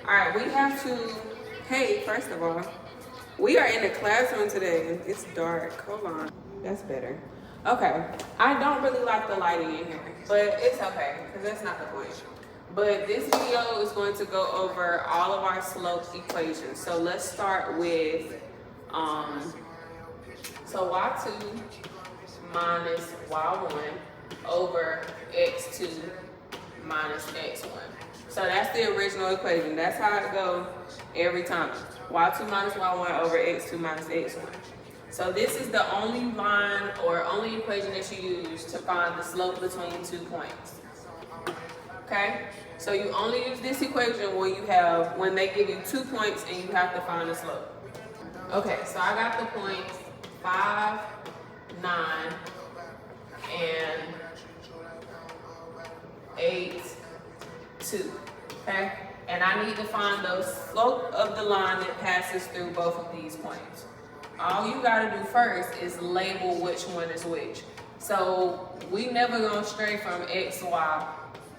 All right, we have to, hey, first of all, we are in the classroom today. It's dark. Hold on. That's better. Okay. I don't really like the lighting in here, but it's okay, because that's not the point. But this video is going to go over all of our slope equations. So let's start with, so y2 minus y1 over x2 minus x1. So that's the original equation. That's how it goes every time. Y2 minus y1 over x2 minus x1. So this is the only line or only equation that you use to find the slope between 2 points. Okay? So you only use this equation when they give you 2 points and you have to find the slope. Okay, so I got the points 5, 9, and 8, 2. Okay? And I need to find the slope of the line that passes through both of these points. All you gotta do first is label which one is which. So we never gonna stray from x, y,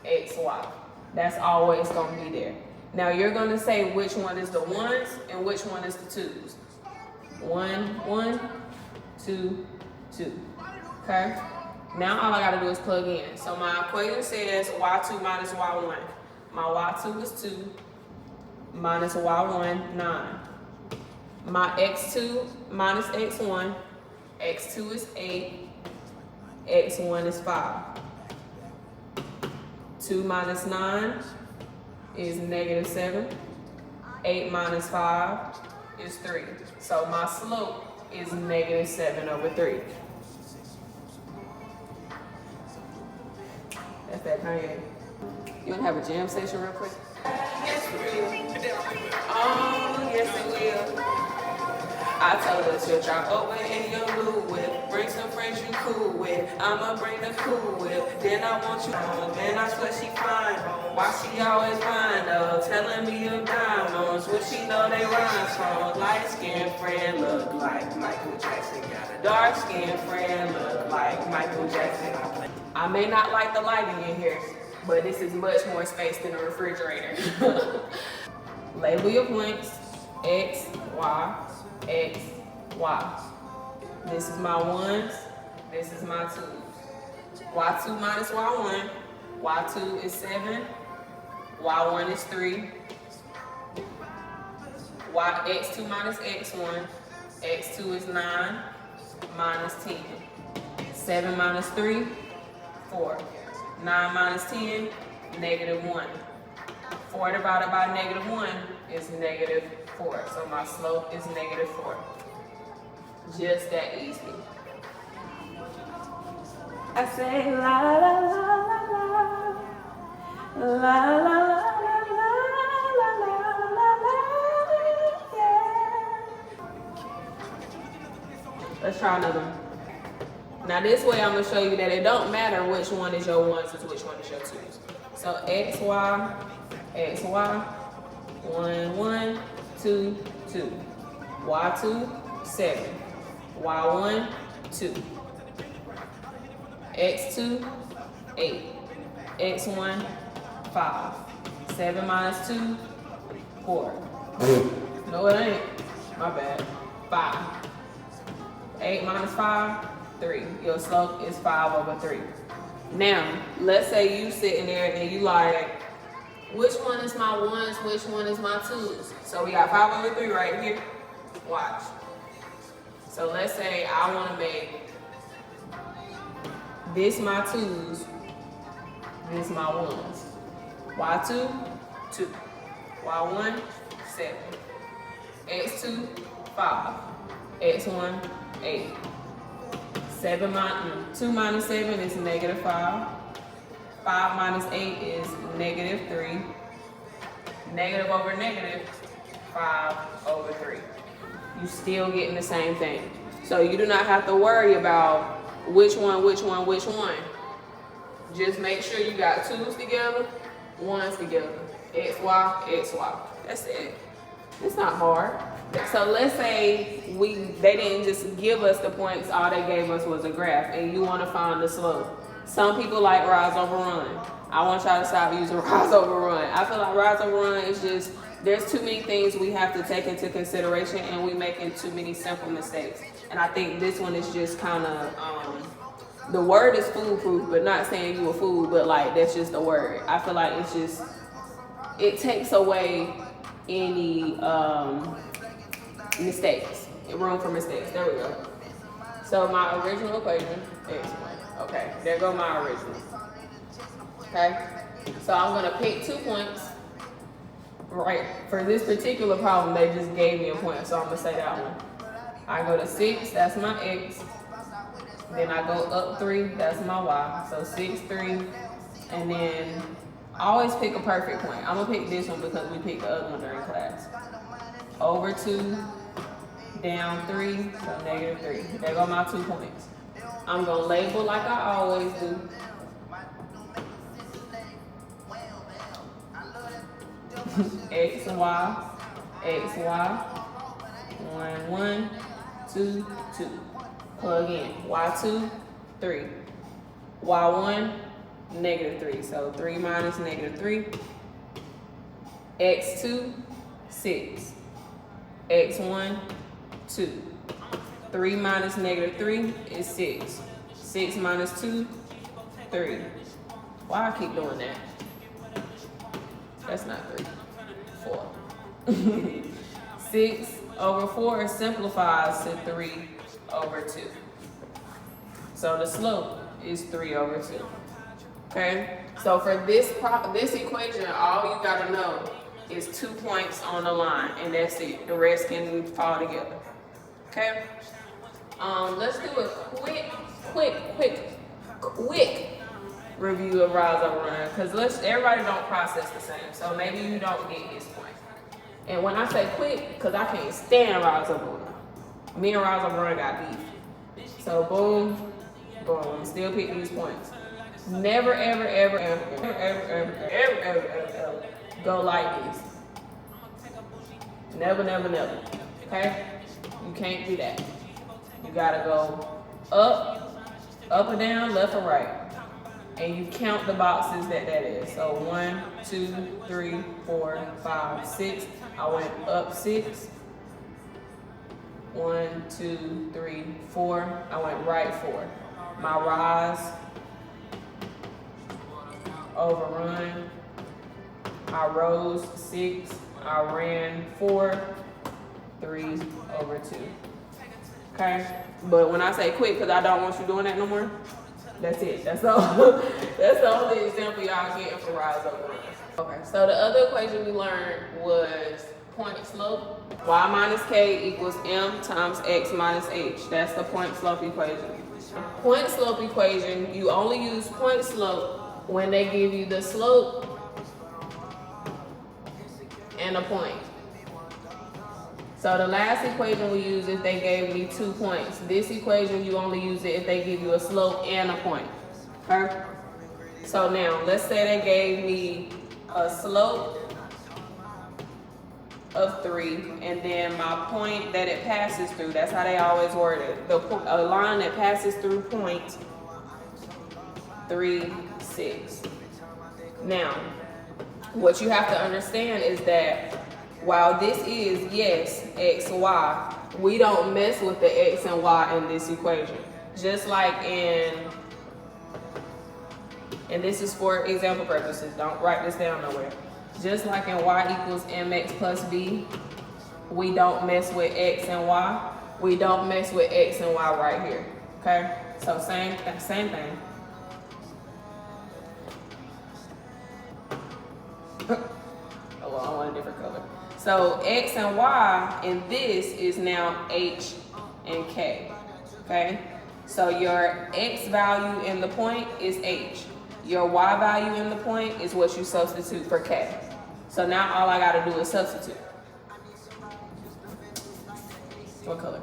x, y. That's always gonna be there. Now you're gonna say which one is the ones and which one is the twos. 1, 1, 2, 2. Okay? Now all I gotta do is plug in. So my equation says y2 minus y1. My y2 is 2 minus y1, 9. My x2 minus x1, x2 is 8, x1 is 5. 2 minus 9 is negative 7. 8 minus 5 is 3. So my slope is negative 7 over 3. That's that Kanye. You wanna have a jam session real quick? Yes, we will. Oh, yes, it will. I told her to drop over in your blue whip. Bring some friends you cool with. I'ma bring the cool whip. Then I want you home. Man, I swear she fine. Why she always fine though? Telling me of diamonds. What she know they rhyme from. Light skinned friend look like Michael Jackson. Got a dark skinned friend look like Michael Jackson. I may not like the lighting in here, but this is much more space than a refrigerator. Label your points, X, Y, X, Y. This is my ones, this is my twos. Y2 minus Y1, Y2 is 7, Y1 is 3. X2 minus X1, X2 is 9, minus 10. 7 minus 3, 4. 9 minus 10, negative 1. 4 divided by negative 1 is negative 4. So my slope is negative 4. Just that easy. I say la la la la la la la la la la la, yeah. Let's try another one. Now this way I'm gonna show you that it don't matter which one is your ones and which one is your twos. So X, Y, X, Y, 1, 1, 2, 2. Y2, 7. Y1, 2. X2, 8. X1, 5. 7 minus 2, 4. No, it ain't. My bad. 5. 8 minus 5, 3. Your slope is 5 over 3. Now, let's say you sitting there and you like, which one is my ones, which one is my twos? So we got 5 over 3 right here. Watch. So let's say I want to make this my twos, this my ones. Y2, 2. Y1, 7. X2, 5. X1, 8. 2 minus 7 is negative 5. 5 minus 8 is negative 3. Negative over negative, 5 over 3. You still getting the same thing. So you do not have to worry about which one. Just make sure you got twos together, ones together. X, Y, X, Y. That's it. It's not hard. So let's say they didn't just give us the points, all they gave us was a graph, and you want to find the slope. Some people like rise over run. I want y'all to stop using rise over run. I feel like rise over run is just there's too many things we have to take into consideration, and we making too many simple mistakes. And I think this one is just kind of, the word is foolproof, but not saying you a fool, but like, that's just the word. I feel like it's just, it takes away any mistakes, room for mistakes. There we go. So my original equation, x1. Okay, there go my original. Okay, so I'm gonna pick 2 points. Right, for this particular problem, they just gave me a point, so I'm gonna say that one. I go to 6, that's my x. Then I go up 3, that's my y. So 6, 3, and then I always pick a perfect point. I'm gonna pick this one because we picked the other one during class. Over 2, down 3, so negative 3. There go my 2 points. I'm gonna label like I always do. X, Y, X, Y, 1, 1, 2, 2. Plug in. Y2, 3. Y1, negative 3. So 3 minus negative 3. X2, 6. X1, 2. 3 minus negative 3 is 6. 6 minus 2, 3. Why I keep doing that? That's not 3. 4. 6 over 4 simplifies to 3 over 2. So the slope is 3 over 2. Okay? So for this equation, all you gotta know is 2 points on the line, and that's it. The rest can fall together. Okay? Let's do a quick review of rise over run, because everybody don't process the same. So maybe you don't get his point. And when I say quick, because I can't stand rise over run. Me and rise over run got beef. So boom, boom, still pick these points. Never, ever go like this. Never, okay? You can't do that. You gotta go up or down, left or right. And you count the boxes that is. So 1, 2, 3, 4, 5, 6. I went up 6. 1, 2, 3, 4. I went right 4. My rise, overrun. I rose 6. I ran 4. 3 over 2. Okay? But when I say quick, because I don't want you doing that no more, that's it. That's all. That's the only example y'all get for rise over run. Okay, so the other equation we learned was point slope. Y minus k equals m times x minus h. That's the point slope equation. Point slope equation, you only use point slope when they give you the slope and a point. So the last equation we use if they gave me 2 points. This equation you only use it if they give you a slope and a point. Okay? So now let's say they gave me a slope of 3 and then my point that it passes through. That's how they always word it. A line that passes through point 3, 6. Now, what you have to understand is that while this is, yes, x, y, we don't mess with the x and y in this equation. Just like and this is for example purposes, don't write this down nowhere. Just like in y equals mx plus b, we don't mess with x and y. We don't mess with x and y right here, okay? So same thing. Oh, well, I want a different color. So x and y in this is now h and k, okay? So your x value in the point is h. Your y value in the point is what you substitute for k. So now all I gotta do is substitute. What color?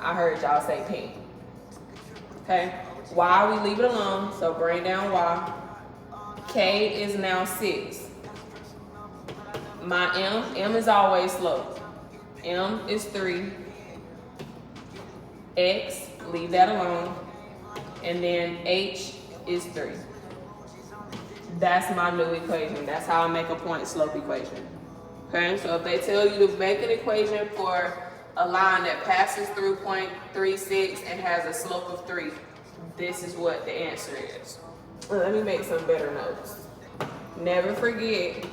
I heard y'all say pink. Okay, y we leave it alone, so bring down y. K is now 6. My m is always slope. M is 3. X, leave that alone. And then h is 3. That's my new equation. That's how I make a point slope equation. Okay, so if they tell you to make an equation for a line that passes through point 36 and has a slope of 3, this is what the answer is. Well, let me make some better notes. Never forget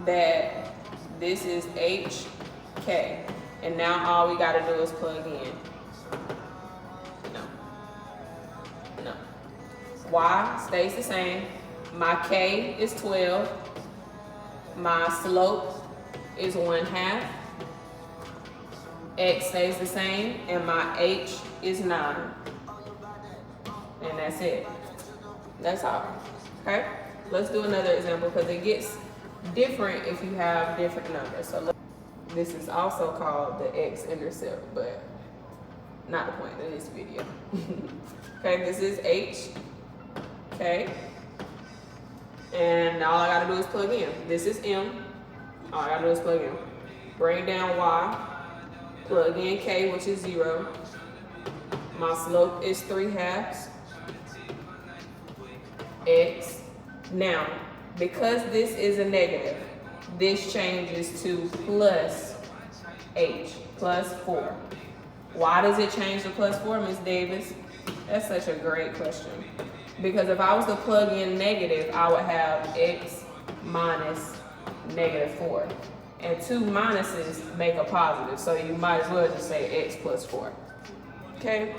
that this is HK, and now all we gotta do is plug in. No. Y stays the same. My K is 12. My slope is 1/2. X stays the same, and my H is 9. And that's it. That's all. Okay? Let's do another example because it gets different if you have different numbers. So this is also called the x-intercept, but not the point of this video. Okay, this is H. Okay. And all I gotta do is plug in. This is M. All I gotta do is plug in. Bring down Y. Plug in K, which is 0. My slope is 3/2. X. Now, because this is a negative, this changes to plus H, plus 4. Why does it change to plus 4, Ms. Davis? That's such a great question. Because if I was to plug in negative, I would have X minus -4. And 2 minuses make a positive, so you might as well just say X plus 4. Okay?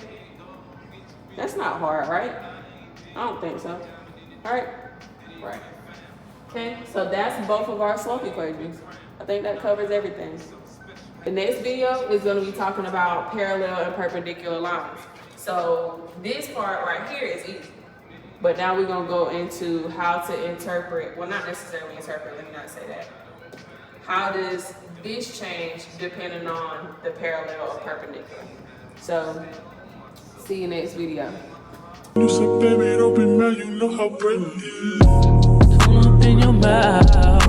That's not hard, right? I don't think so. All right? Right. Okay, so that's both of our slope equations. I think that covers everything. The next video is going to be talking about parallel and perpendicular lines. So this part right here is easy. But now we're going to go into how to interpret, well, not necessarily interpret, let me not say that. How does this change depending on the parallel or perpendicular? So, see you next video. You said, baby, don't be mad, you know how brave it is. Come up in your mouth.